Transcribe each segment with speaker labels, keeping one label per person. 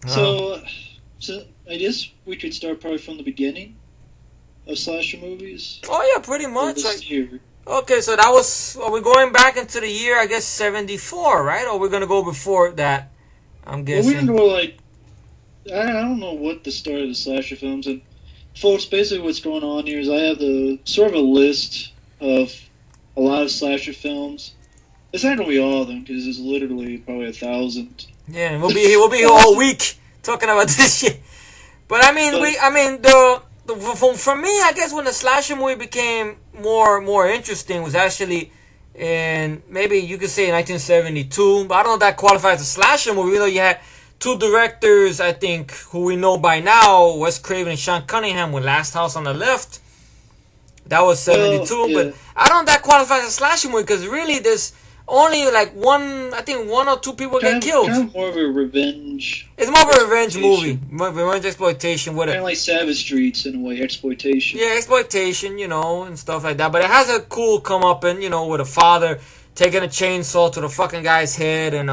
Speaker 1: Uh,
Speaker 2: So, so I guess we could start probably from the beginning of slasher movies.
Speaker 1: oh yeah, pretty
Speaker 2: Or
Speaker 1: much.
Speaker 2: this
Speaker 1: Like,
Speaker 2: year.
Speaker 1: okay, so that was. Are we going back into the year? I guess 74, right? Or we're gonna go before that? I'm
Speaker 2: Well, we're
Speaker 1: guessing.
Speaker 2: gonna go like I don't know what the start of the slasher films and folks. Basically, what's going on here is I have the sort of a list of a lot of slasher films. It's not gonna be all of them because there's literally probably 1,000.
Speaker 1: Yeah, we'll be here all week talking about this shit. But I mean,
Speaker 2: But
Speaker 1: for me, I guess when the slasher movie became more interesting was actually in maybe you could say 1972. But I don't know if that qualifies as a slasher movie. You know, you had two directors, I think, who we know by now, Wes Craven and Sean Cunningham, with Last House on the Left. That was 72.
Speaker 2: yeah,
Speaker 1: But I don't know if that qualifies as a slasher movie because really there's only like one, I think one or two people get killed.
Speaker 2: kind of more of a revenge.
Speaker 1: It's more of a revenge movie,
Speaker 2: exploitation.
Speaker 1: more revenge exploitation with
Speaker 2: Kind of
Speaker 1: a
Speaker 2: like Savage Streets in a way, exploitation.
Speaker 1: yeah exploitation, and stuff like that. But it has a cool come up and with a father taking a chainsaw to the fucking guy's head and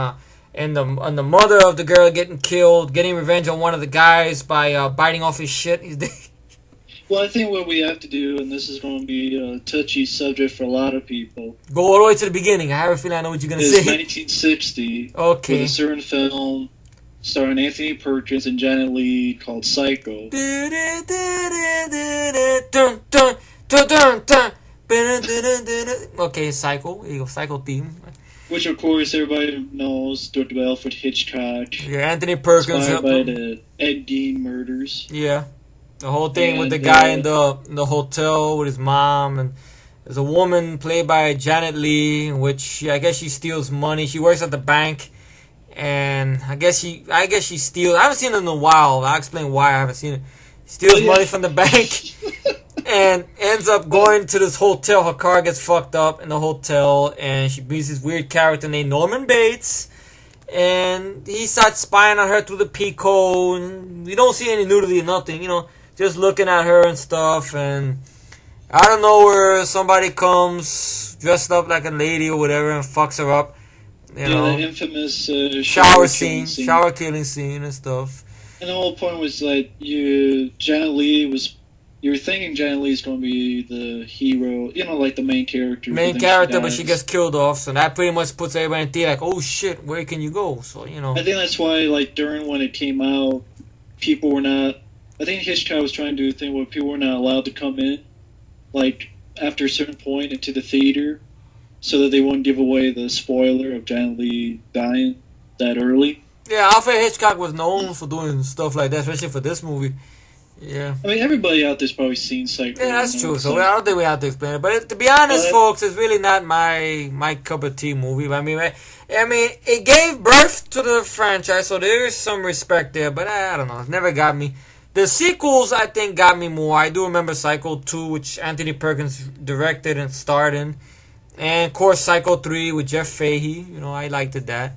Speaker 1: the mother of the girl getting killed, getting revenge on one of the guys by biting off his shit. He's dead.
Speaker 2: Well, I think what we have to do, and this is going to be a touchy subject for a lot of people,
Speaker 1: Go all the way to the beginning. I have a feeling I know what you're gonna
Speaker 2: is
Speaker 1: say.
Speaker 2: 1960
Speaker 1: Okay.
Speaker 2: with a certain film starring Anthony Perkins and Janet Leigh called Psycho.
Speaker 1: Dun, dun, dun, dun, dun. Okay, Psycho. Here you go, Psycho theme.
Speaker 2: Which, of course, everybody knows, directed by Alfred Hitchcock,
Speaker 1: Yeah, Anthony Perkins.
Speaker 2: inspired by the Ed Gein murders.
Speaker 1: Yeah, the whole thing with the
Speaker 2: And,
Speaker 1: guy in the hotel with his mom, and there's a woman played by Janet Leigh, in which I guess she steals money. She works at the bank, and I guess she steals. I haven't seen it in a while. I'll explain why I haven't seen it. Steals money from the bank. And ends up going to this hotel. Her car gets fucked up in the hotel, and she meets this weird character named Norman Bates, and he starts spying on her through the peephole, and we don't see any nudity or nothing, just looking at her and stuff, and out of nowhere somebody comes dressed up like a lady or whatever and fucks her up,
Speaker 2: The infamous
Speaker 1: shower
Speaker 2: killing
Speaker 1: scene, shower killing scene and stuff.
Speaker 2: And the whole point was that Janet Leigh was. You were thinking Janet Leigh's going to be the hero, like the main character.
Speaker 1: But she gets killed off, so that pretty much puts everybody in theater like, oh shit, where can you go? So,
Speaker 2: I think that's why, during when it came out, people were not. I think Hitchcock was trying to do a thing where people were not allowed to come in, after a certain point into the theater, so that they wouldn't give away the spoiler of Janet Leigh dying that early.
Speaker 1: Yeah, Alfred Hitchcock was known for doing stuff like that, especially for this movie. Yeah.
Speaker 2: I mean, everybody out there's probably seen Psycho.
Speaker 1: Yeah, that's true. So I don't think we have to explain it. But to be honest, folks, it's really not my cup of tea movie. I mean, it gave birth to the franchise, so there is some respect there. But I don't know. It never got me. The sequels, I think, got me more. I do remember Psycho 2, which Anthony Perkins directed and starred in. And, of course, Psycho 3 with Jeff Fahey. I liked that.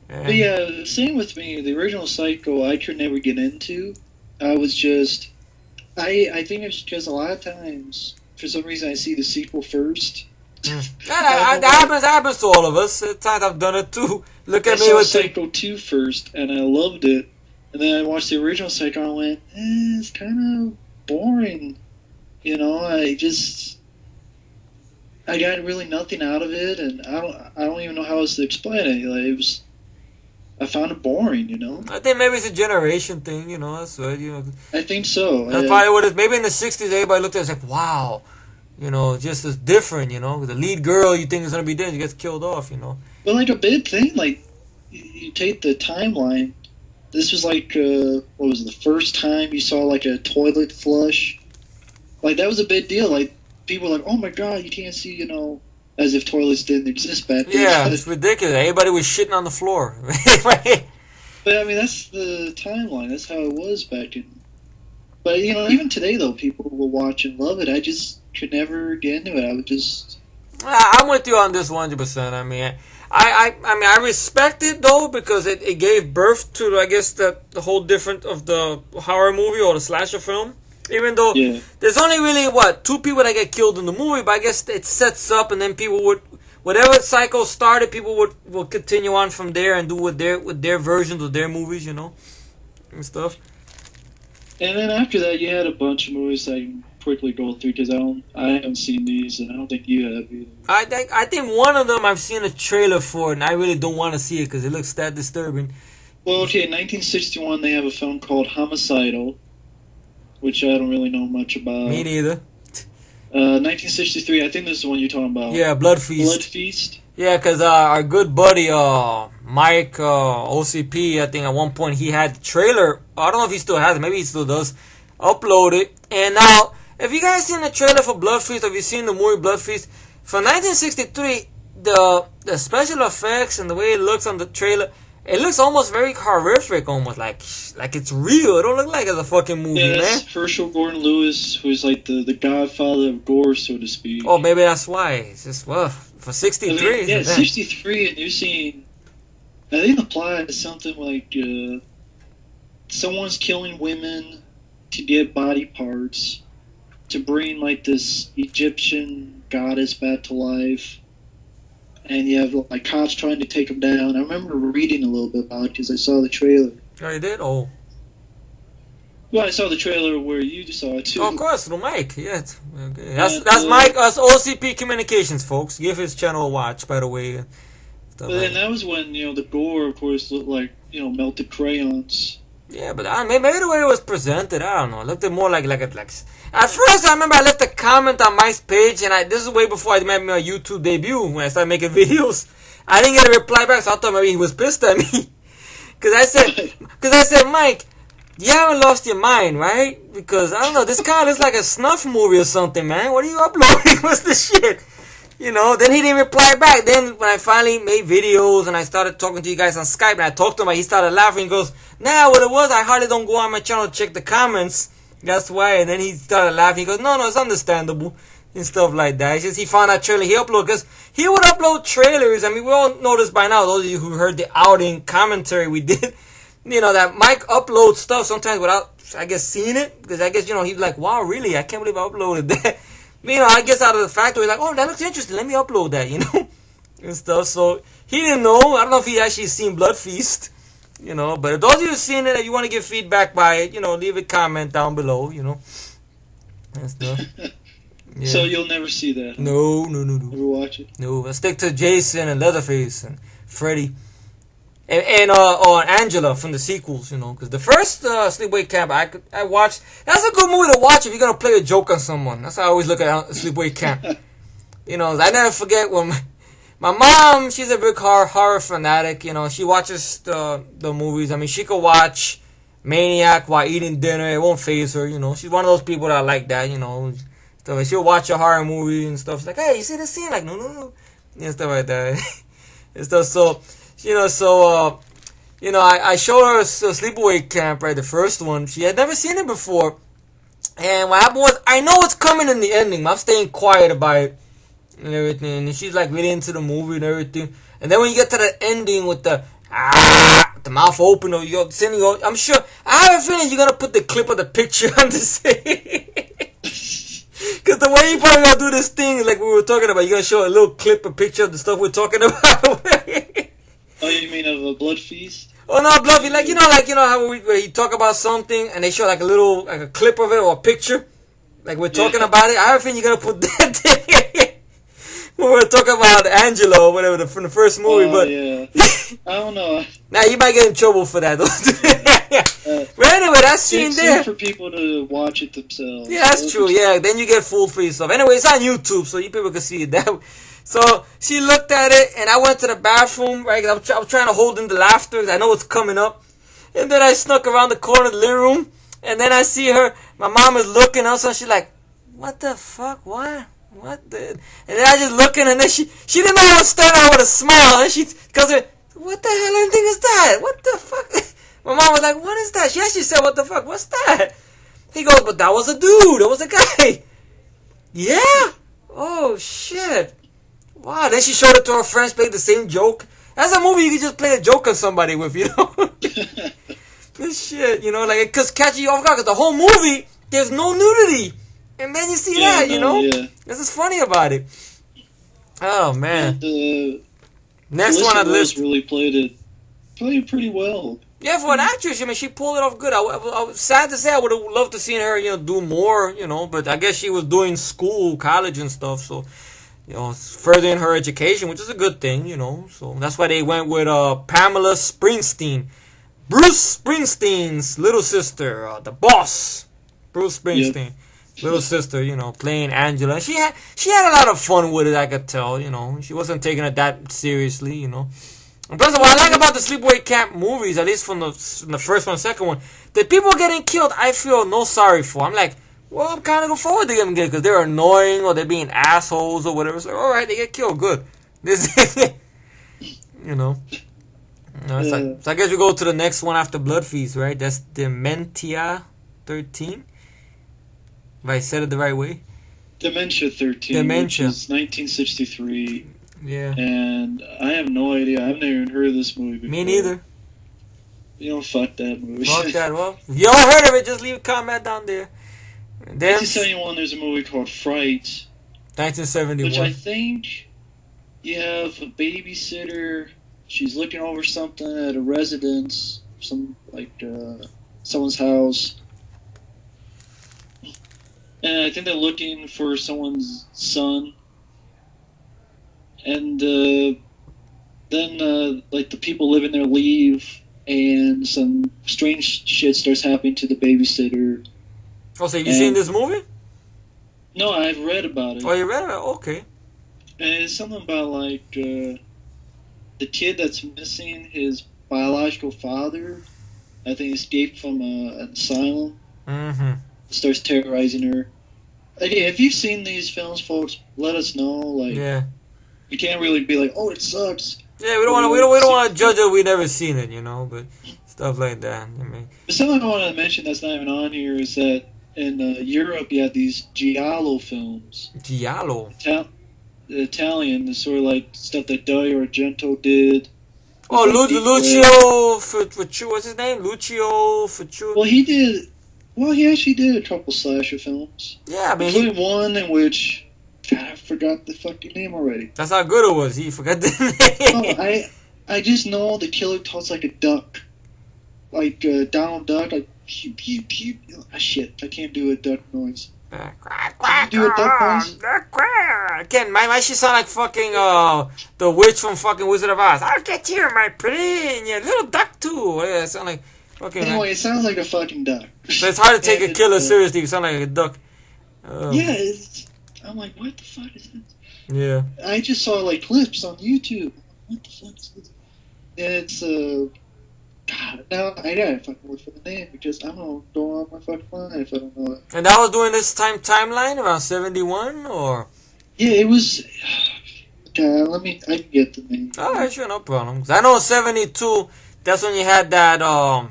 Speaker 2: But yeah, same with me. The original Psycho, I could never get into. I think it's just a lot of times, for some reason, I see the sequel first.
Speaker 1: That happens to all of us. At times I've done it too. Look at
Speaker 2: I
Speaker 1: me with
Speaker 2: Psycho 2 first, and I loved it. And then I watched the original Psycho, and I went, it's kind of boring. I got really nothing out of it, and I don't even know how else to explain it. I found it boring,
Speaker 1: I think maybe it's a generation thing, that's right,
Speaker 2: I think so.
Speaker 1: That's probably what it is. Maybe in the 60s, everybody looked at it and was like, wow, just as different, the lead girl you think is going to be dead, she gets killed off,
Speaker 2: But a big thing, you take the timeline, this was what was it, the first time you saw a toilet flush? That was a big deal. People were like, oh my god, you can't see, as if toilets didn't exist back then.
Speaker 1: Yeah, it's ridiculous. Everybody was shitting on the floor.
Speaker 2: But I mean, that's the timeline. That's how it was back in. But even today, though, people will watch and love it. I just could never get into it. I would just.
Speaker 1: I'm with you on this 100%. I mean, I respect it though because it gave birth to, I guess, the whole different of the horror movie or the slasher film. Even though there's only really, two people that get killed in the movie, but I guess it sets up and then people whatever cycle started, people would continue on from there and do with their versions of their movies, you know, and stuff.
Speaker 2: And then after that, you had a bunch of movies that I can quickly go through because I haven't seen these, and I don't think you have either.
Speaker 1: I think one of them I've seen a trailer for, and I really don't want to see it because it looks that disturbing.
Speaker 2: Well, okay, in 1961 they have a film called Homicidal, which I don't really know much about.
Speaker 1: Me neither.
Speaker 2: 1963, I think this is the one you're talking about.
Speaker 1: Yeah, Blood Feast.
Speaker 2: Blood Feast.
Speaker 1: Yeah, because our good buddy Mike OCP, I think at one point he had the trailer. I don't know if he still has it. Maybe he still does. Upload it. And now, if you guys seen the trailer for Blood Feast, or if you've seen the movie Blood Feast, from 1963, the special effects and the way it looks on the trailer, it looks almost very horrific, almost like it's real. It don't look like it's a fucking movie,
Speaker 2: yeah,
Speaker 1: man.
Speaker 2: Herschel Gordon Lewis, who's like the godfather of gore, so to speak.
Speaker 1: Oh, maybe that's why. It's just, well, for 63.
Speaker 2: I mean, yeah, 63, and you're seeing, I think the plot is something like someone's killing women to get body parts to bring like this Egyptian goddess back to life. And you have like cops trying to take him down. I remember reading a little bit about it because I saw the trailer.
Speaker 1: Oh, you did? Oh.
Speaker 2: Well, I saw the trailer where you saw it too.
Speaker 1: Oh, of course, through Mike. Yeah, okay. That's Mike. That's OCP Communications, folks. Give his channel a watch, by the way.
Speaker 2: But then that was when the gore, of course, looked like melted crayons.
Speaker 1: Yeah, but maybe the way it was presented, I don't know. It looked more like at first, I remember I left a comment on Mike's page, and this is way before I made my YouTube debut when I started making videos. I didn't get a reply back, so I thought maybe he was pissed at me. Because I said, Mike, you haven't lost your mind, right? Because, I don't know, this kind of looks like a snuff movie or something, man. What are you uploading? What's the shit? Then he didn't reply back. Then when I finally made videos and I started talking to you guys on Skype and I talked to him, he started laughing. He goes, nah, what it was, I hardly don't go on my channel to check the comments. That's why. And then he started laughing. He goes, no, it's understandable. And stuff like that. It's just he found that trailer. He uploaded, because he would upload trailers. I mean, we all know this by now. Those of you who heard the outing commentary we did, that Mike uploads stuff sometimes without, I guess, seeing it. Because I guess, he's like, wow, really? I can't believe I uploaded that. I guess out of the factory, like, oh, that looks interesting. Let me upload that, and stuff. So he didn't know. I don't know if he actually seen Blood Feast, But if those of you who've seen it and you want to give feedback by it, leave a comment down below, and stuff. Yeah.
Speaker 2: So you'll never see that?
Speaker 1: No.
Speaker 2: Never watch it?
Speaker 1: No, I stick to Jason and Leatherface and Freddy. And Angela from the sequels, because the first Sleepaway Camp I watched. That's a good movie to watch if you're gonna play a joke on someone. That's how I always look at Sleepaway Camp. I never forget when my mom, she's a big horror fanatic. She watches the movies. I mean, she could watch Maniac while eating dinner. It won't faze her. She's one of those people that like that. So she'll watch a horror movie and stuff. She's like, hey, you see this scene? Like, no, and stuff like that. And stuff. So. I showed her Sleepaway Camp, right, the first one. She had never seen it before. And what happened was, I know it's coming in the ending, but I'm staying quiet about it and everything. And she's like really into the movie and everything. And then when you get to the ending with the mouth open, or you're sitting, I'm sure, I have a feeling you're going to put the clip of the picture on the scene. Because the way you probably going to do this thing, like we were talking about, you're going to show a little clip, a picture of the stuff we're talking about.
Speaker 2: Oh, you mean of a Blood Feast?
Speaker 1: Oh no, Blood Feast. How where he talk about something and they show like a clip of it or a picture, like we're talking about it. I have a feeling you're gonna put that thing when we're talking about Angela or whatever from the first movie. But
Speaker 2: yeah, I don't know.
Speaker 1: Now you might get in trouble for that. But anyway, that scene there.
Speaker 2: It's for people to watch it themselves.
Speaker 1: Yeah, that's true. Yeah, then you get fooled for yourself. Anyway, it's on YouTube, so you people can see it that way. So she looked at it, and I went to the bathroom, right? I was trying to hold in the laughter, because I know it's coming up. And then I snuck around the corner of the living room, and then I see her. My mom is looking, and also she's like, "What the fuck? What? What the?" And then I just looking, and then she didn't know how to start out with a smile, and she goes, "What the hell thing is that? What the fuck?" My mom was like, "What is that?" She actually said, "What the fuck? What's that?" He goes, "But that was a dude. That was a guy." Yeah. Oh shit. Wow, then she showed it to her friends, played the same joke. That's a movie you can just play a joke on somebody with, This shit, because catching you off guard, because the whole movie, there's no nudity. And then you see that,
Speaker 2: Yeah.
Speaker 1: This is funny about it. Oh
Speaker 2: And
Speaker 1: man. Next one
Speaker 2: Felicity
Speaker 1: on the
Speaker 2: Rose
Speaker 1: list.
Speaker 2: really played it pretty well.
Speaker 1: Yeah, for an actress, I mean, she pulled it off good. I was sad to say I would have loved to seen her, do more, but I guess she was doing school, college and stuff, so, furthering her education, which is a good thing. So that's why they went with Pamela Springsteen. Bruce Springsteen's little sister, the boss. Bruce
Speaker 2: Yep.
Speaker 1: Springsteen. Little sister, playing Angela. She had a lot of fun with it, I could tell, She wasn't taking it that seriously. And plus, what I like about the sleepaway camp movies, at least from the first one, second one, the people getting killed, I feel no sorry for. I'm like, well, I'm kind of looking forward to them getting because they're annoying or they're being assholes or whatever. So, all right, they get killed, good. This, you know. So I guess we go to the next one after Blood Feast, right? That's Dementia 13. If I said it the right way.
Speaker 2: Dementia 13,
Speaker 1: Dementia.
Speaker 2: which is 1963.
Speaker 1: Yeah.
Speaker 2: And I have no idea. I've never even heard of this movie before.
Speaker 1: Me neither.
Speaker 2: Fuck that movie.
Speaker 1: Fuck that. Well, if you ever heard of it, just leave a comment down there. And then,
Speaker 2: 1971, there's a movie called Fright,
Speaker 1: 1971.
Speaker 2: which I think you have a babysitter. She's looking over something at a residence, someone's house. And I think they're looking for someone's son. And then, the people living there leave, and some strange shit starts happening to the babysitter.
Speaker 1: Oh, so you seen this movie?
Speaker 2: No, I've read about it.
Speaker 1: Oh, you read it? Okay.
Speaker 2: And it's something about, the kid that's missing, his biological father, I think escaped from an asylum.
Speaker 1: Mm-hmm.
Speaker 2: Starts terrorizing her. Hey, if you've seen these films, folks, let us know.
Speaker 1: Yeah.
Speaker 2: We can't really be like, oh, it sucks.
Speaker 1: Yeah, we don't want to judge it. We never seen it, but stuff like that. I mean,
Speaker 2: But something I wanted to mention that's not even on here is that in Europe you have these giallo films.
Speaker 1: Giallo.
Speaker 2: The Italian, the sort of like stuff that Dario Argento did.
Speaker 1: Oh, Lucio Fucci, what's his name? Lucio Fucci.
Speaker 2: Well, he actually did a couple slasher films.
Speaker 1: Yeah, I mean,
Speaker 2: including one in which, God, I forgot the fucking name already.
Speaker 1: That's how good it was. He forgot the name.
Speaker 2: Oh, I just know the killer talks like a duck, like Donald Duck, like pew pew pew. Ah, shit, I can't do a duck noise. Can you do a duck noise?
Speaker 1: I can't. My shit sound like fucking the witch from fucking Wizard of Oz. I'll get you, my pretty, and your little duck too. Yeah, it sound like fucking.
Speaker 2: Anyway, it sounds like a fucking duck.
Speaker 1: But it's hard to take a killer seriously. It sound like a duck.
Speaker 2: Yeah, I'm like, what the fuck is this?
Speaker 1: Yeah.
Speaker 2: I just saw clips on YouTube. What the fuck is this? And it's God, now I gotta fucking look for the name because I'm gonna go on my fucking line if I don't know it.
Speaker 1: And that was during this timeline around 71 or?
Speaker 2: Yeah, it was. God, I can get the name.
Speaker 1: Alright, sure, no problem. 'Cause I know in 72, that's when you had that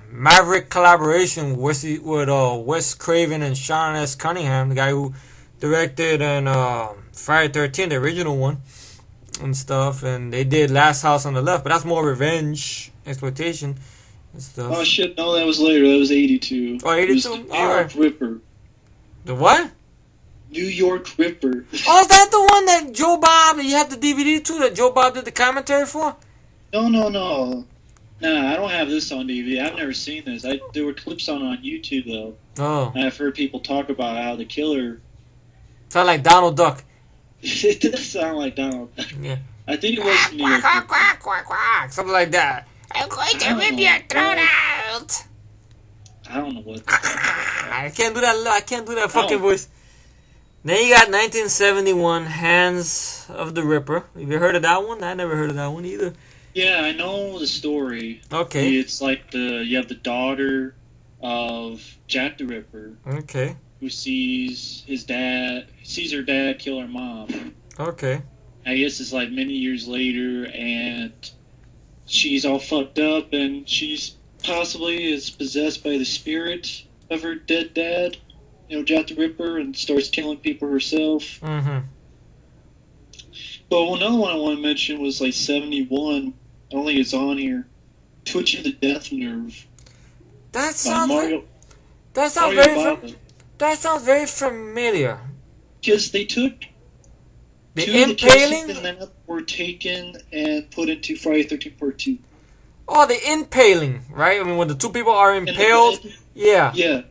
Speaker 1: Maverick collaboration with Wes Craven and Sean S. Cunningham, the guy who directed and Friday 13, the original one and stuff, and they did Last House on the Left, but that's more revenge exploitation and stuff.
Speaker 2: Oh shit, no, that was later. That was 82.
Speaker 1: Oh, 82?
Speaker 2: It was the New York Ripper.
Speaker 1: The what?
Speaker 2: New York Ripper.
Speaker 1: Oh, is that the one that Joe Bob, you have the DVD too, that Joe Bob did the commentary for?
Speaker 2: No. Nah, I don't have this on DVD. I've never seen this. There were clips on YouTube, though.
Speaker 1: Oh.
Speaker 2: And I've heard people talk about how the killer...
Speaker 1: Sound like Donald Duck.
Speaker 2: It does sound like Donald Duck.
Speaker 1: Yeah.
Speaker 2: I think it was New York.
Speaker 1: Quack, quack, quack, quack, something like that. I'm going to rip your throat out.
Speaker 2: I don't know what.
Speaker 1: I can't do that fucking voice. Then you got 1971, Hands of the Ripper. Have you heard of that one? I never heard of that one either.
Speaker 2: Yeah, I know the story.
Speaker 1: Okay.
Speaker 2: It's like you have the daughter of Jack the Ripper.
Speaker 1: Okay.
Speaker 2: Who sees her dad kill her mom.
Speaker 1: Okay.
Speaker 2: I guess it's many years later, and she's all fucked up, and she's possibly is possessed by the spirit of her dead dad, Jack the Ripper, and starts killing people herself.
Speaker 1: Mm-hmm.
Speaker 2: But another one I want to mention was 71. I don't think it's on here. Twitch of the Death Nerve.
Speaker 1: That sounds very familiar.
Speaker 2: Because they took
Speaker 1: The
Speaker 2: Two of the kills in
Speaker 1: impaling?
Speaker 2: that were taken and put into Friday the 13th Part 2.
Speaker 1: Oh, the impaling, right? I mean, when the two people are
Speaker 2: And
Speaker 1: impaled. Yeah.
Speaker 2: yeah.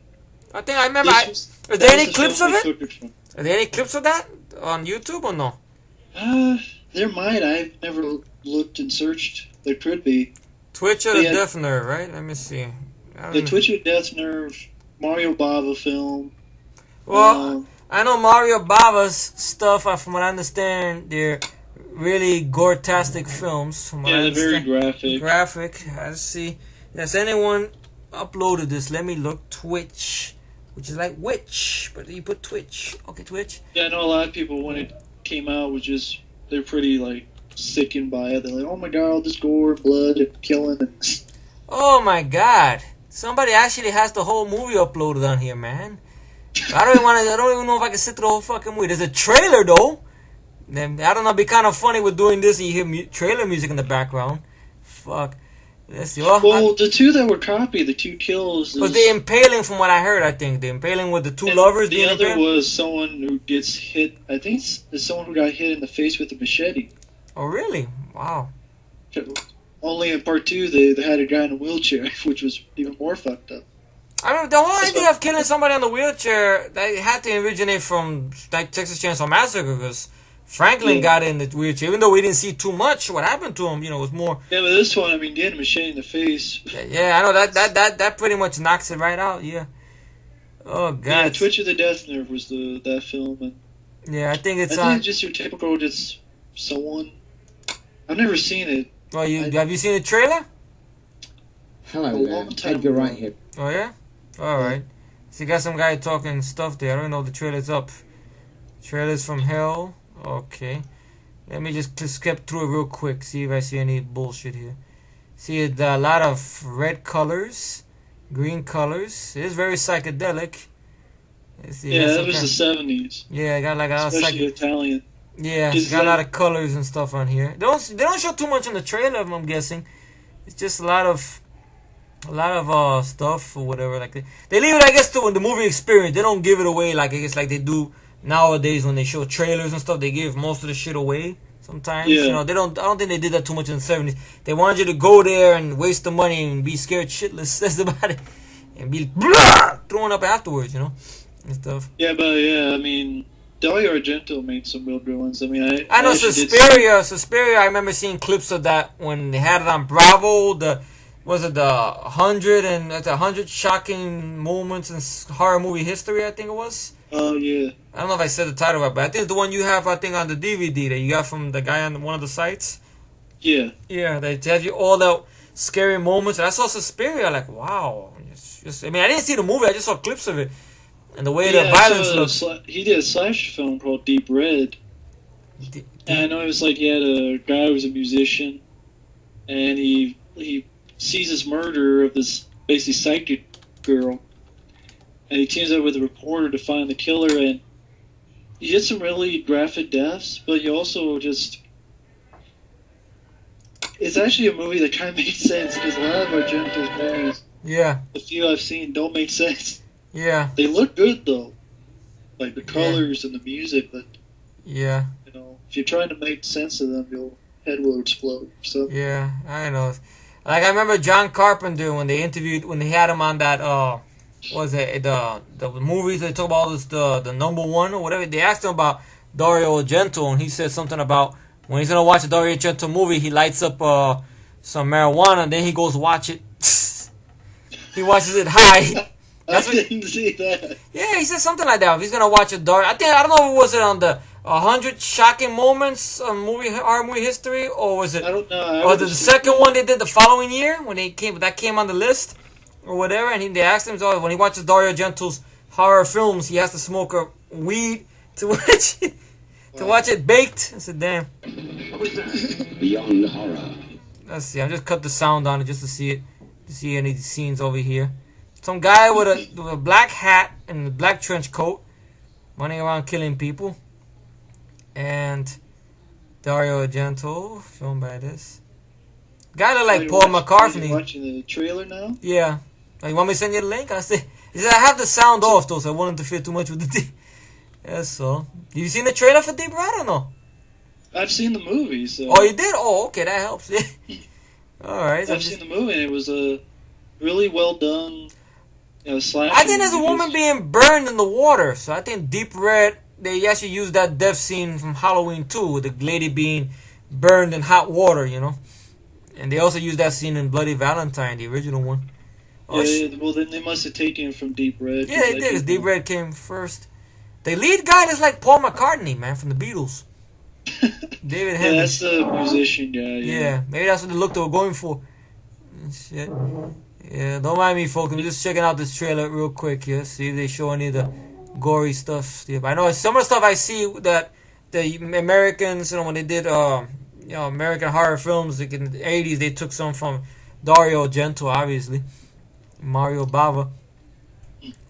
Speaker 1: I think I remember.
Speaker 2: This
Speaker 1: Are
Speaker 2: that
Speaker 1: there
Speaker 2: was
Speaker 1: any
Speaker 2: the
Speaker 1: clips
Speaker 2: film
Speaker 1: of
Speaker 2: they
Speaker 1: it?
Speaker 2: took from.
Speaker 1: Are there any clips of that on YouTube or no?
Speaker 2: There might. I've never looked and searched. There could be.
Speaker 1: Twitch of
Speaker 2: But
Speaker 1: the
Speaker 2: yeah,
Speaker 1: Death Nerve, right? Let me see.
Speaker 2: the Twitch of Death Nerve, Mario Bava film.
Speaker 1: Well, I know Mario Bava's stuff. From what I understand, they're really gore-tastic films. From what I
Speaker 2: Yeah, they're very
Speaker 1: understand.
Speaker 2: graphic.
Speaker 1: Graphic. I see. Has anyone uploaded this? Let me look. Twitch, which is like witch, but you put Twitch. Okay, Twitch.
Speaker 2: Yeah, I know a lot of people when it came out was just they're pretty like sickened by it. They're like, oh my god, all this gore, blood, and killing. And
Speaker 1: Oh my God! Somebody actually has the whole movie uploaded on here, man. I don't even know if I can sit through the whole fucking movie. There's a trailer though. Then I don't know. It'd be kind of funny with doing this and you hear trailer music in the background. Fuck. Let's see.
Speaker 2: well, the two that were copied, the two kills.
Speaker 1: Was the impaling from what I heard? I think the impaling with the two lovers.
Speaker 2: The other was someone who gets hit. I think it's someone who got hit in the face with a machete.
Speaker 1: Oh really? Wow.
Speaker 2: Only in part 2 they had a guy in a wheelchair, which was even more fucked up.
Speaker 1: I mean, the whole idea of killing somebody on the wheelchair that had to originate from like Texas Chainsaw Massacre because Franklin got in the wheelchair. Even though we didn't see too much, what happened to him, was more.
Speaker 2: Yeah, but this one, I mean, getting a machete in the face.
Speaker 1: Yeah, I know that pretty much knocks it right out. Yeah. Oh god.
Speaker 2: Yeah, Twitch of the Death Nerve was that film, and
Speaker 1: yeah, I think it's
Speaker 2: just your typical just someone. I've never seen it.
Speaker 1: Well, have you seen the trailer?
Speaker 3: Hello there, Edgar right here.
Speaker 1: Oh yeah. All right. So you got some guy talking stuff there. I don't know if the trailer's up. Trailers from hell. Okay. Let me just skip through it real quick. See if I see any bullshit here. See a lot of red colors, green colors. It is very psychedelic. Let's see,
Speaker 2: yeah, that was the 70s.
Speaker 1: Yeah, I got like a
Speaker 2: especially Italian.
Speaker 1: Yeah, it's got a lot of colors and stuff on here. They don't show too much in the trailer, I'm guessing. It's just a lot of stuff or whatever. Like they leave it, I guess, to when the movie experience. They don't give it away like I guess like they do nowadays when they show trailers and stuff. They give most of the shit away sometimes.
Speaker 2: Yeah.
Speaker 1: I don't think they did that too much in the 70s. They wanted you to go there and waste the money and be scared shitless that's about it and be throwing up afterwards, and stuff.
Speaker 2: Yeah, but yeah, I mean, Dario Argento made some real good ones. I mean,
Speaker 1: I know Suspiria. I remember seeing clips of that when they had it on Bravo. The 100 shocking moments in horror movie history, I think it was.
Speaker 2: Oh yeah.
Speaker 1: I don't know if I said the title right, but I think it's the one you have. I think on the DVD that you got from the guy on one of the sites.
Speaker 2: Yeah.
Speaker 1: Yeah, they tell you all the scary moments. And I saw Suspiria, like wow. I mean, I didn't see the movie. I just saw clips of it, and the way the violence looks.
Speaker 2: He did a slash film called Deep Red. And I know it was like he had a guy who was a musician, and he sees this murder of this basically psychic girl, and he teams up with a reporter to find the killer, and you get some really graphic deaths, but you also just... It's actually a movie that kind of makes sense, because a lot of Argento's movies, the few I've seen, don't make sense.
Speaker 1: Yeah.
Speaker 2: They look good, though. Like the colors and the music, but...
Speaker 1: Yeah.
Speaker 2: If you're trying to make sense of them, your head will explode. So.
Speaker 1: Yeah, I know. Like I remember John Carpenter when they had him on that the movies they talk about this the number one or whatever. They asked him about Dario Argento and he said something about when he's gonna watch a Dario Argento movie, he lights up some marijuana and then he goes watch it. He watches it high.
Speaker 2: I didn't see that.
Speaker 1: Yeah, he said something like that. If he's gonna watch a Dario, I don't know if it was it on the 100 shocking moments of horror movie history, or was it?
Speaker 2: I don't know.
Speaker 1: Or the second one they did the following year when that came on the list, or whatever. And they asked him when he watches Dario Argento's horror films, he has to smoke a weed to watch it, watch it baked. I said, damn.
Speaker 3: What was that? Beyond horror.
Speaker 1: Let's see. I just cut the sound on it just to see any scenes over here. Some guy with a black hat and a black trench coat, running around killing people. And Dario Argento, filmed by this guy look like Paul McCartney.
Speaker 2: You watching the trailer now?
Speaker 1: Yeah. You want me to send you the link? He said I have the sound off though, so I won't interfere too much with the. That's all. Have you seen the trailer for Deep Red or no?
Speaker 2: I've seen the movie, so.
Speaker 1: Oh, you did? Oh, okay, that helps. All right.
Speaker 2: I've seen the movie, and it was a really well done, slasher.
Speaker 1: I think there's a woman being burned in the water, so I think Deep Red, they actually used that death scene from Halloween 2 with the lady being burned in hot water, And they also used that scene in Bloody Valentine, the original one.
Speaker 2: Oh, yeah, well, then they must have taken it from Deep Red.
Speaker 1: Yeah, they did, because Deep Red came first. The lead guy is like Paul McCartney, man, from the Beatles. David Henry.
Speaker 2: Yeah, that's the musician guy.
Speaker 1: Yeah, maybe that's what the look they were going for. Shit. Yeah, don't mind me, folks. I'm just checking out this trailer real quick here. See if they show any of the gory stuff. Yeah, but I know some of the stuff I see that the Americans, when they did, American horror films like in the 80s, they took some from Dario Argento, obviously. Mario Bava.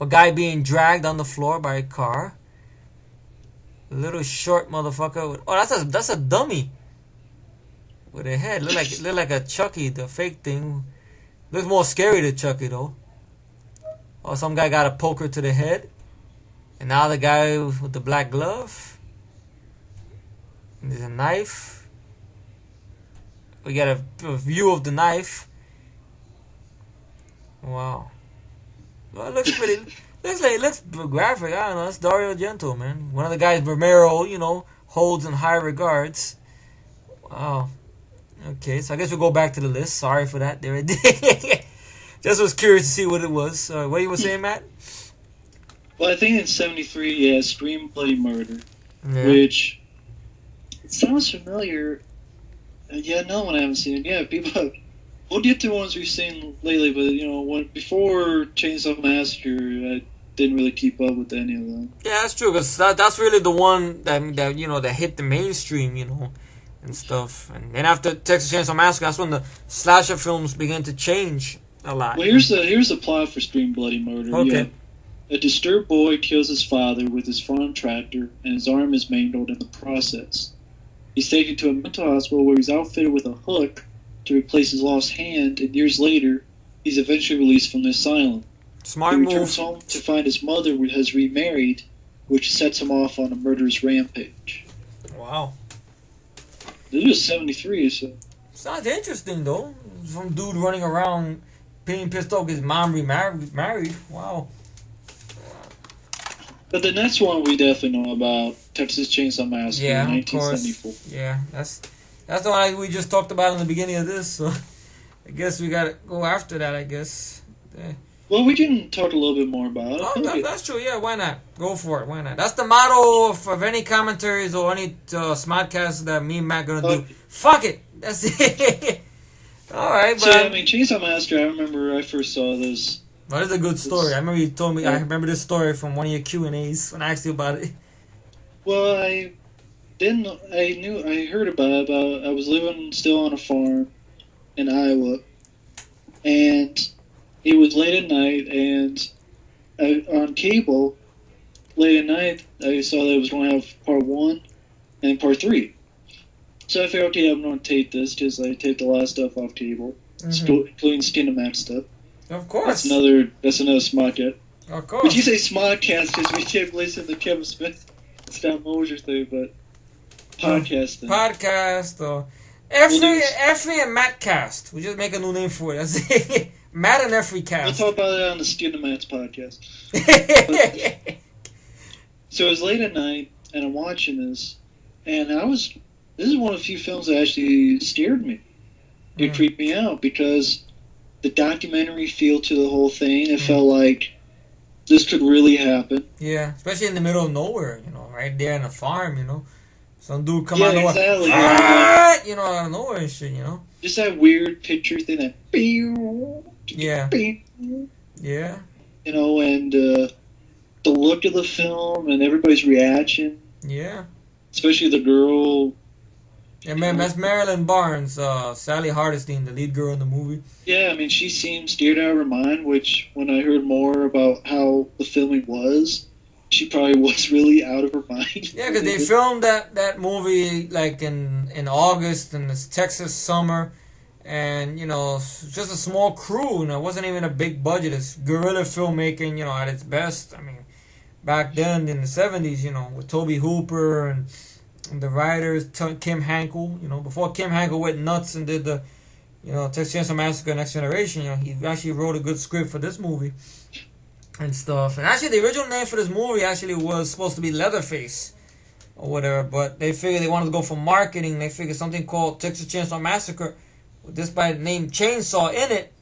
Speaker 1: A guy being dragged on the floor by a car. A little short motherfucker. Oh, that's a dummy. With a head. Look like a Chucky, the fake thing. Looks more scary than Chucky though. Oh, some guy got a poker to the head. And now the guy with the black glove. And there's a knife. We got a view of the knife. Wow. Well, it looks pretty. Looks graphic. I don't know. That's Dario Argento, man. One of the guys Romero, holds in high regards. Wow. Okay, so I guess we'll go back to the list. Sorry for that. There it did. Just was curious to see what it was. What you were saying, Matt?
Speaker 2: Well, I think in '73, Scream Bloody Murder, which it sounds familiar. Yeah, no one I haven't seen it. Yeah, people. We'll get to the ones we've seen lately, but before Chainsaw Massacre, I didn't really keep up with any of them.
Speaker 1: Yeah, that's true, because that's really the one that hit the mainstream, and stuff. And then after Texas Chainsaw Massacre, that's when the slasher films began to change a lot.
Speaker 2: Well, here's the plot for Scream Bloody Murder.
Speaker 1: Okay.
Speaker 2: A disturbed boy kills his father with his farm tractor, and his arm is mangled in the process. He's taken to a mental hospital where he's outfitted with a hook to replace his lost hand, and years later, he's eventually released from the asylum.
Speaker 1: Smart
Speaker 2: he
Speaker 1: move.
Speaker 2: returns home to find his mother has remarried, which sets him off on a murderous rampage.
Speaker 1: Wow.
Speaker 2: This is '73, so.
Speaker 1: Sounds interesting, though. Some dude running around being pissed off because his mom remarried. Wow.
Speaker 2: But the next one we definitely know about, Texas Chainsaw Massacre,
Speaker 1: yeah,
Speaker 2: 1974.
Speaker 1: Of course. Yeah, that's the one we just talked about in the beginning of this, so I guess we gotta go after that, I guess. Yeah.
Speaker 2: Well, we can talk a little bit more about it.
Speaker 1: Oh, that's true, yeah, why not? Go for it, why not? That's the motto of any commentaries or any smartcasts that me and Matt gonna do. Fuck it! That's it! Alright, but...
Speaker 2: So, Chainsaw Massacre, I remember I first saw this.
Speaker 1: Well, it's a good story. I remember you told me, I remember this story from one of your Q&As when I asked you about it.
Speaker 2: Well, I heard about it. I was living still on a farm in Iowa, and it was late at night, and on cable, late at night, I saw that it was going to have part 1 and part 3. So I figured, okay, I'm going to tape this, because I taped a lot of stuff off cable, including Skinemax stuff.
Speaker 1: Of course.
Speaker 2: That's another Smodcast.
Speaker 1: Of course.
Speaker 2: But you say Smodcast because we can't listen to Kevin Smith and Scott Mosier thing, but podcast thing.
Speaker 1: Podcast or Effie and Matt Cast. We just make a new name for it. That's it. Matt and Effie Cast.
Speaker 2: We'll talk about it on the Skinemax podcast. So it was late at night, and I'm watching this, and this is one of the few films that actually scared me. It creeped me out because the documentary feel to the whole thing, it felt like this could really happen.
Speaker 1: Yeah, especially in the middle of nowhere, right there in a farm, Some dude come out of
Speaker 2: nowhere, exactly.
Speaker 1: Out of nowhere and shit,
Speaker 2: Just that weird picture thing that
Speaker 1: yeah. Yeah.
Speaker 2: And the look of the film and everybody's reaction.
Speaker 1: Yeah.
Speaker 2: Especially the girl.
Speaker 1: Yeah, man, that's Marilyn Barnes, Sally Hardesty, the lead girl in the movie.
Speaker 2: Yeah, she seemed scared out of her mind, which when I heard more about how the filming was, she probably was really out of her mind.
Speaker 1: Yeah, because they filmed that movie like in August in this Texas summer, and just a small crew. It wasn't even a big budget. It's guerrilla filmmaking, at its best. Back then in the 70s, with Tobe Hooper and The writer is Kim Hankel. Before Kim Hankel went nuts and did the, Texas Chainsaw Massacre Next Generation, he actually wrote a good script for this movie and stuff. And actually, the original name for this movie actually was supposed to be Leatherface or whatever, but they figured they wanted to go for marketing. They figured something called Texas Chainsaw Massacre, this by the name Chainsaw in it,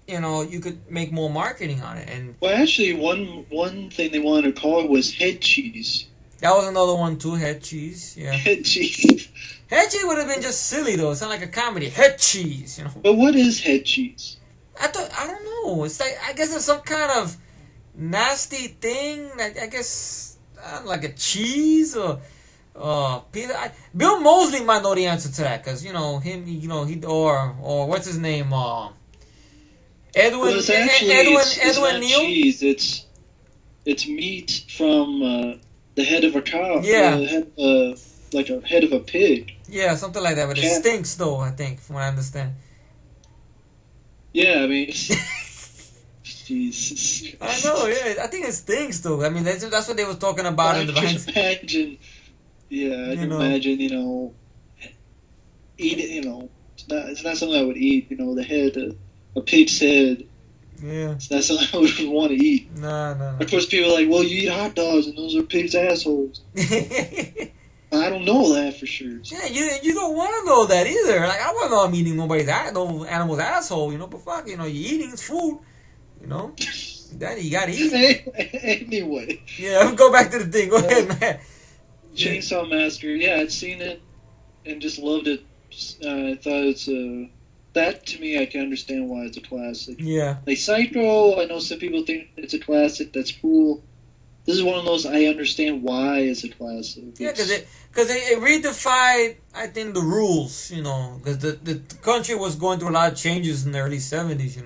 Speaker 1: you could make more marketing on it. And
Speaker 2: well, actually, one thing they wanted to call it was Head Cheese.
Speaker 1: That was another one too, Head Cheese. Yeah.
Speaker 2: Head Cheese.
Speaker 1: Head Cheese would have been just silly though. It sounded like a comedy. Head Cheese,
Speaker 2: But what is Head Cheese?
Speaker 1: I don't know. It's like, I guess it's some kind of nasty thing. Like, I guess like a cheese or pizza. Bill Moseley might know the answer to that because him. He or what's his name? Edwin.
Speaker 2: Well, it's not
Speaker 1: Neal.
Speaker 2: Cheese. It's meat from the head of a cow.
Speaker 1: Yeah.
Speaker 2: Like a head of a pig.
Speaker 1: Yeah, something like that. But it stinks though. I think, from what I understand.
Speaker 2: Yeah, I mean. Jesus.
Speaker 1: I know, yeah. I think it stinks though. I mean, that's what they were talking about in the behind.
Speaker 2: I can imagine. Yeah, I can imagine. Eat it. It's not something I would eat. The head, a pig's head.
Speaker 1: Yeah.
Speaker 2: It's not something I would want to eat.
Speaker 1: No.
Speaker 2: Of course, people are like, "Well, you eat hot dogs, and those are pigs' assholes." I don't know that for sure.
Speaker 1: Yeah, you don't want to know that either. Like, I don't know I'm eating no animal's asshole. But fuck, you're eating food. That you gotta eat.
Speaker 2: Anyway.
Speaker 1: Yeah, let's go back to the thing. Go ahead, man.
Speaker 2: Chainsaw Massacre. Yeah, I'd seen it and just loved it. I thought it's that to me, I can understand why it's a classic.
Speaker 1: Yeah.
Speaker 2: Like Psycho, I know some people think it's a classic. That's cool. This is one of those I understand why it's a classic.
Speaker 1: Yeah, because it redefined, I think, the rules. Because the country was going through a lot of changes in the early 70s.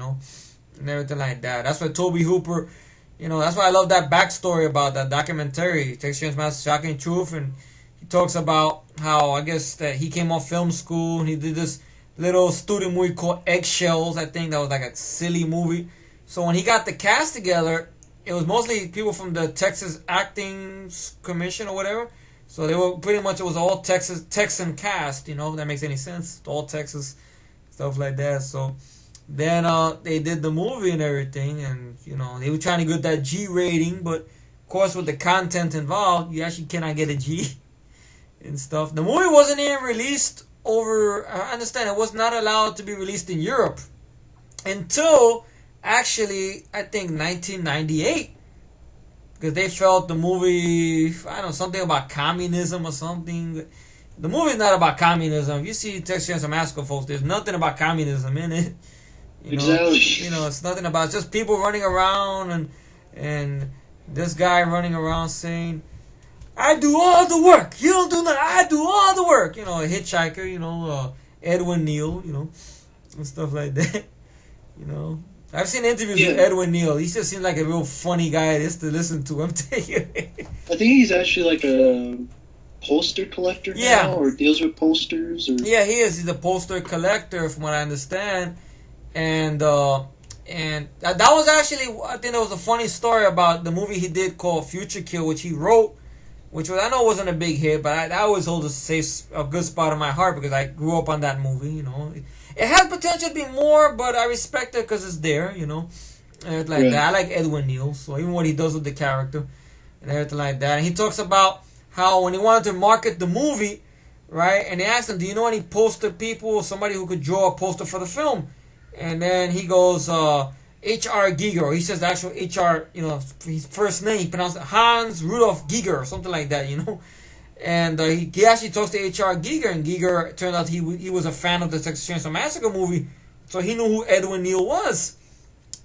Speaker 1: And everything like that. That's why Toby Hooper, that's why I love that backstory about that documentary, Texas Chainsaw Massacre: Shocking Truth, and he talks about how, I guess, that he came off film school and he did this little student movie called Eggshells. I think that was like a silly movie. So when he got the cast together, it was mostly people from the Texas Acting Commission or whatever. So they were pretty much, it was all Texan cast, if that makes any sense. All Texas, stuff like that. So then they did the movie and everything, and they were trying to get that G rating, but of course with the content involved, you actually cannot get a G and stuff. The movie wasn't even released I understand it was not allowed to be released in Europe until actually I think 1998, because they felt the movie, I don't know, something about communism or something. The movie's not about communism. If you see Texas Chainsaw Massacre, folks, there's nothing about communism in it.
Speaker 2: Exactly.
Speaker 1: It's nothing about, it's just people running around and this guy running around saying, "I do all the work. You don't do nothing. I do all the work." A hitchhiker. Edwin Neal. And stuff like that. I've seen interviews with Edwin Neal. He just seems like a real funny guy just to listen to. I'm telling you.
Speaker 2: I think he's actually like a poster collector now, or deals with posters. Or...
Speaker 1: Yeah, he is. He's a poster collector, from what I understand. And that was actually, I think there was a funny story about the movie he did called Future Kill, which he wrote, which I know wasn't a big hit, but I always hold a good spot in my heart because I grew up on that movie. It has potential to be more, but I respect it because it's there. And that. I like Edwin Neal, so even what he does with the character and everything like that. And he talks about how when he wanted to market the movie, right, and they asked him, "Do you know any poster people or somebody who could draw a poster for the film?" And then he goes, H.R. Giger. He says the actual H.R., his first name, he pronounced it Hans Rudolf Giger or something like that, And he actually talks to H.R. Giger, and Giger, turned out he was a fan of the Texas Chainsaw Massacre movie, so he knew who Edwin Neal was.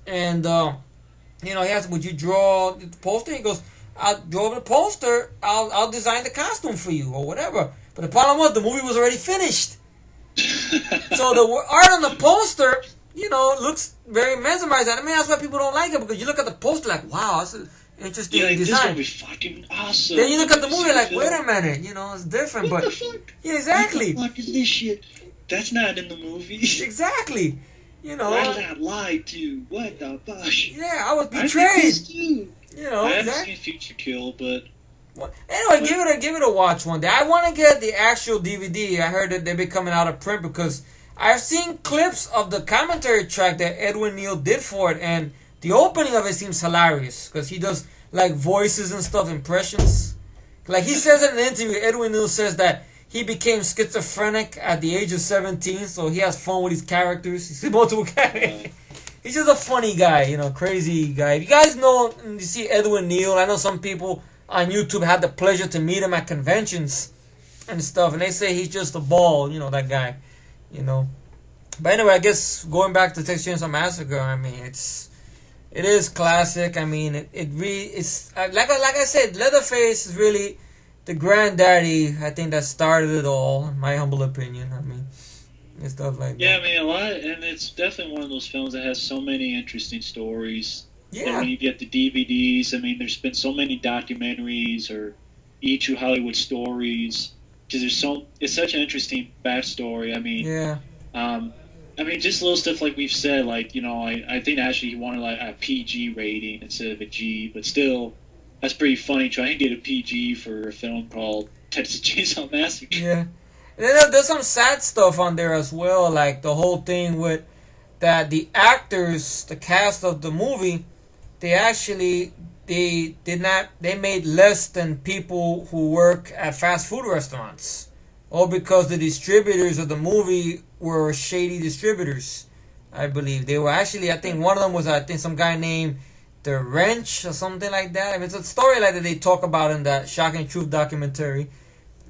Speaker 1: And, he asked, "Would you draw the poster?" He goes, "I'll draw the poster, I'll design the costume for you, or whatever." But the problem was, the movie was already finished. So the art on the poster, looks very mesmerizing. I mean, that's why people don't like it, because you look at the poster like, wow, that's an interesting design.
Speaker 2: This would be fucking awesome.
Speaker 1: Then you look at the movie like, wait a minute, it's different.
Speaker 2: What
Speaker 1: but
Speaker 2: the fuck?
Speaker 1: Yeah, exactly.
Speaker 2: What the fuck is this shit? That's not in the movie.
Speaker 1: Exactly.
Speaker 2: I got lied to. What the fuck?
Speaker 1: Yeah, I was betrayed.
Speaker 2: I haven't
Speaker 1: exactly.
Speaker 2: seen Future Kill, but
Speaker 1: Anyway, give it a watch one day. I want to get the actual DVD. I heard that they've been coming out of print because I've seen clips of the commentary track that Edwin Neal did for it, and the opening of it seems hilarious because he does like voices and stuff, impressions. Like he says in an interview, Edwin Neal says that he became schizophrenic at the age of 17, so he has fun with his characters. He's multiple characters. He's just a funny guy, crazy guy. If you guys know, you see Edwin Neal, I know some people on YouTube had the pleasure to meet him at conventions and stuff, and they say he's just a ball, that guy, But anyway, I guess going back to Texas Chainsaw Massacre, I mean, it is classic. I mean, it's like I said, Leatherface is really the granddaddy. I think that started it all, in my humble opinion. I mean, and stuff like that.
Speaker 2: Yeah, I mean, a lot, and it's definitely one of those films that has so many interesting stories.
Speaker 1: Yeah.
Speaker 2: And when you get the DVDs, I mean, there's been so many documentaries or True Hollywood stories because it's such an interesting backstory. I mean,
Speaker 1: yeah.
Speaker 2: I mean, just little stuff like we've said, like, I think actually he wanted like a PG rating instead of a G, but still, that's pretty funny trying to get a PG for a film called Texas Chainsaw Massacre.
Speaker 1: Yeah. And there's some sad stuff on there as well, like the whole thing with that the actors, the cast of the movie, they made less than people who work at fast food restaurants. All because the distributors of the movie were shady distributors, I believe. They were actually, I think one of them was, some guy named The Wrench or something like that. I mean, it's a story like that they talk about in that Shocking Truth documentary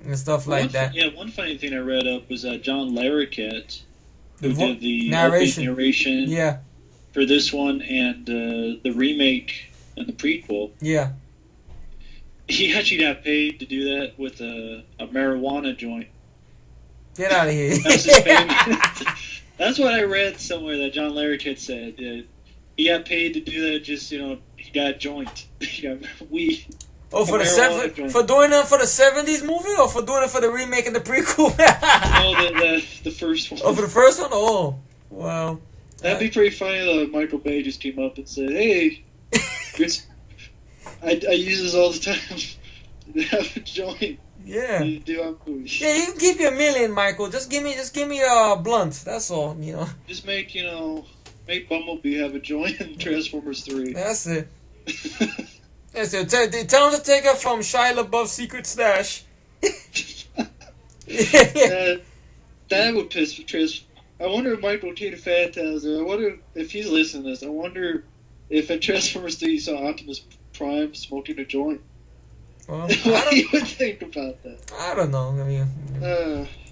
Speaker 1: and stuff like that.
Speaker 2: Yeah, one funny thing I read up was John Larroquette, who did the
Speaker 1: narration
Speaker 2: for this one and the remake and the prequel.
Speaker 1: Yeah.
Speaker 2: He actually got paid to do that with a marijuana joint.
Speaker 1: Get out of here.
Speaker 2: That's his payment. That's what I read somewhere that John Larroquette said. He got paid to do that. Just he got a joint. He got weed.
Speaker 1: Oh, for doing it for the 70s movie, or for doing it for the remake and the prequel?
Speaker 2: No, the first one.
Speaker 1: Oh, for the first one? Oh, wow.
Speaker 2: That'd be pretty funny though. If Michael Bay just came up and said, "Hey, I use this all the time. Have a joint."
Speaker 1: Yeah.
Speaker 2: You do on movies.
Speaker 1: Yeah, you can keep your $1 million, Michael. Just give me blunts. That's all.
Speaker 2: Just make Bumblebee have a joint in Transformers 3.
Speaker 1: That's it. That's it. Tell him to take it from Shia LaBeouf's secret stash.
Speaker 2: That would piss. I wonder if Michael T. Fantastic. I wonder if he's listening to this. I wonder if in Transformers 3 you saw Optimus Prime smoking a joint.
Speaker 1: Well,
Speaker 2: what do you think about that?
Speaker 1: I don't know. I mean,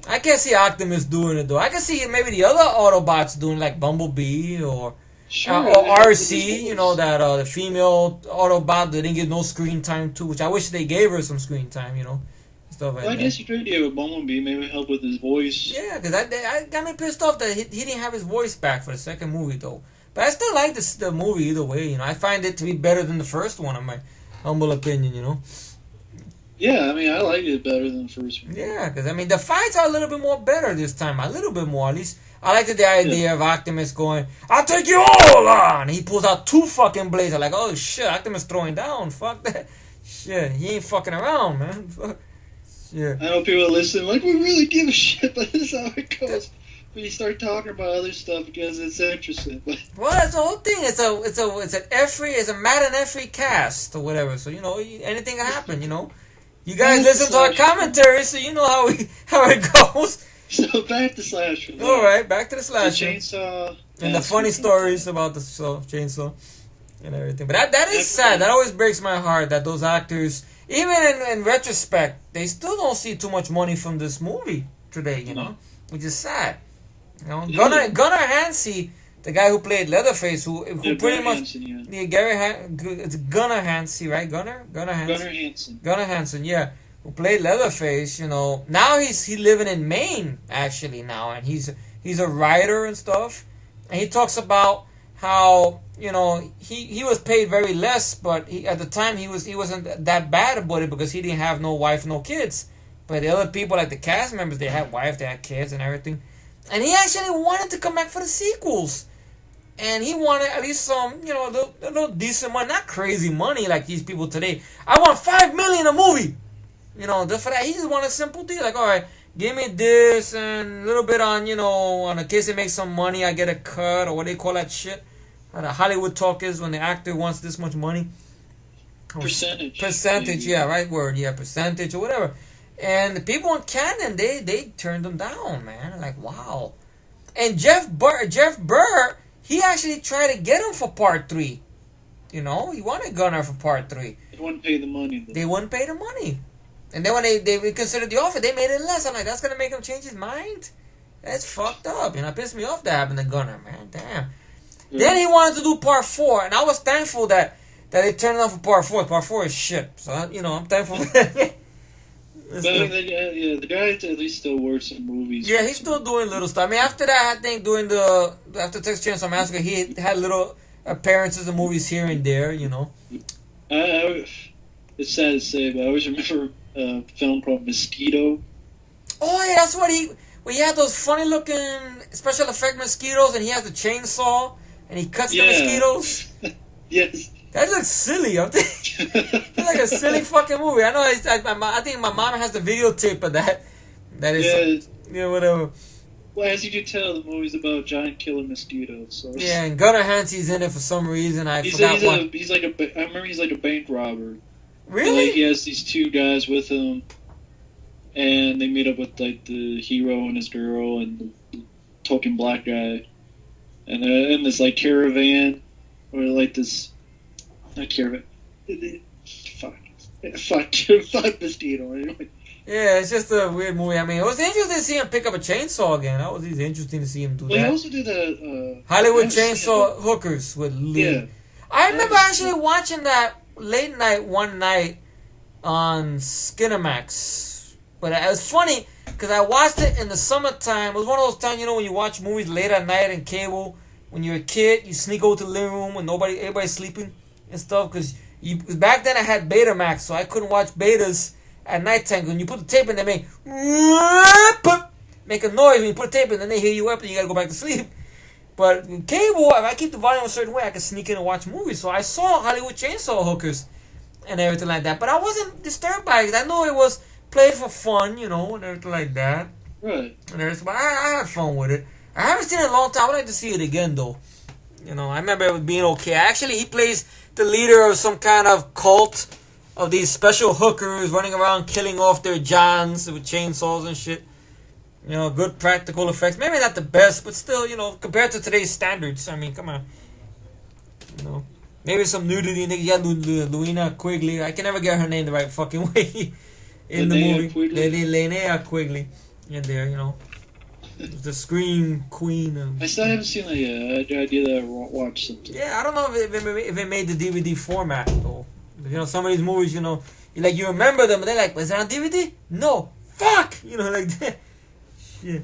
Speaker 1: I can't see Optimus doing it though. I can see maybe the other Autobots doing like Bumblebee or RC. That the female Autobot that didn't get no screen time too. Which I wish they gave her some screen time. Stuff like that.
Speaker 2: I guess you could give a Bumblebee, maybe help with his voice.
Speaker 1: Yeah, because I got me pissed off that he didn't have his voice back for the second movie though. But I still like the movie either way. I find it to be better than the first one in my humble opinion.
Speaker 2: Yeah, I mean, I like it better than the first one.
Speaker 1: Yeah, because, I mean, the fights are a little bit more better this time. A little bit more, at least. I like the idea of Optimus going, "I'll take you all on!" And he pulls out 2 fucking blades. I'm like, oh, shit, Optimus throwing down. Fuck that. Shit, he ain't fucking around, man. Fuck. Shit.
Speaker 2: I know people are listening like, we really give a shit, but this is how it goes. When you start talking about other stuff because it's interesting. But
Speaker 1: well, that's the whole thing. It's a Matt and Effie cast or whatever. So, anything can happen, You guys listen to our commentary, so you know how it goes.
Speaker 2: So back to Slasher.
Speaker 1: All right, back to the Slasher.
Speaker 2: The chainsaw.
Speaker 1: And the funny stories about the chainsaw and everything. But that is sad. That always breaks my heart that those actors, even in retrospect, they still don't see too much money from this movie today, which is sad. Gunnar Hansen, the guy who played Leatherface, who pretty much it's Gunnar Hansen, right? Gunnar Hansen, yeah, who played Leatherface. Now he's living in Maine actually now, and he's a writer and stuff. And he talks about how he was paid very less, but at the time he wasn't that bad about it because he didn't have no wife, no kids. But the other people, like the cast members, they had wives, they had kids and everything. And he actually wanted to come back for the sequels. and he wanted at least some, you know, a little decent money, not crazy money like these people today. I want $5 million a movie. You know, just for that, he just wanted a simple deal. Like, all right, give me this and a little bit on, you know, on a case they make some money, I get a cut, or what they call that shit. How the Hollywood talk is when the actor wants this much money.
Speaker 2: Percentage.
Speaker 1: Percentage, yeah, right word, yeah, percentage or whatever. And the people in Canada, they turned them down, man. Like, wow. And Jeff Burr, he actually tried to get him for part 3. You know, he wanted Gunnar for part 3.
Speaker 2: They wouldn't pay the money, though.
Speaker 1: They wouldn't pay the money. And then when they reconsidered the offer, they made it less. I'm like, that's going to make him change his mind? That's fucked up. You know, it pissed me off that happened to Gunnar, man. Damn. Yeah. Then he wanted to do part 4, and I was thankful that they turned it on for part 4. Part 4 is shit. So, you know, I'm thankful for that.
Speaker 2: But the guy at least still works in movies.
Speaker 1: Yeah, he's still doing little stuff. I mean, after that, I think after Texas Chainsaw Massacre, he had little appearances in movies here and there, you know.
Speaker 2: It's sad to say, but I always remember a film called Mosquito.
Speaker 1: Oh, yeah, that's what he had those funny-looking special effect mosquitoes, and he has the chainsaw, and he cuts the mosquitoes.
Speaker 2: Yes.
Speaker 1: That looks silly. I'm thinking, it's like a silly fucking movie. I know. I think my mom has the videotape of that. That is, whatever.
Speaker 2: Well, as you can tell, the movie's about giant killer mosquitoes. So.
Speaker 1: Yeah, and Gunnar Hansen's in it for some reason. I forgot what.
Speaker 2: I remember he's like a bank robber.
Speaker 1: Really?
Speaker 2: And, like, he has these 2 guys with him, and they meet up with like the hero and his girl and the token black guy, and they're in this like caravan or like this. Not caravan. Fuck mosquito. Anyway.
Speaker 1: Yeah, it's just a weird movie. I mean, it was interesting to see him pick up a chainsaw again. That was interesting to see him do that.
Speaker 2: He also did the
Speaker 1: Hollywood Chainsaw Hookers with Lee.
Speaker 2: Yeah.
Speaker 1: I remember actually watching that late night one night on Skinamax. But it was funny because I watched it in the summertime. It was one of those times, you know, when you watch movies late at night in cable. When you're a kid, you sneak over to the living room when everybody's sleeping and stuff. Because back then I had Betamax, so I couldn't watch betas at nighttime. When you put the tape in, they make a noise when you put the tape in, then they hear you up and you gotta go back to sleep. But in cable, if I keep the volume a certain way, I can sneak in and watch movies. So I saw Hollywood Chainsaw Hookers and everything like that. But I wasn't disturbed by it. I know it was played for fun, you know, and everything like that.
Speaker 2: Right.
Speaker 1: But I had fun with it. I haven't seen it in a long time. I would like to see it again, though. You know, I remember it being okay. Actually, he plays the leader of some kind of cult of these special hookers running around killing off their johns with chainsaws and shit. You know, good practical effects. Maybe not the best, but still, you know, compared to today's standards. I mean, come on. You know, maybe some nudity. Yeah, Luina Quigley. I can never get her name the right fucking way in the movie. Linnea Quigley in there, you know. The Scream Queen.
Speaker 2: I still haven't seen that yet. The idea that I watch something.
Speaker 1: Yeah, I don't know if it made the DVD format, though. You know, some of these movies, you know, you remember them, but they're like, was it on DVD? No. Fuck! You know, like that. Shit.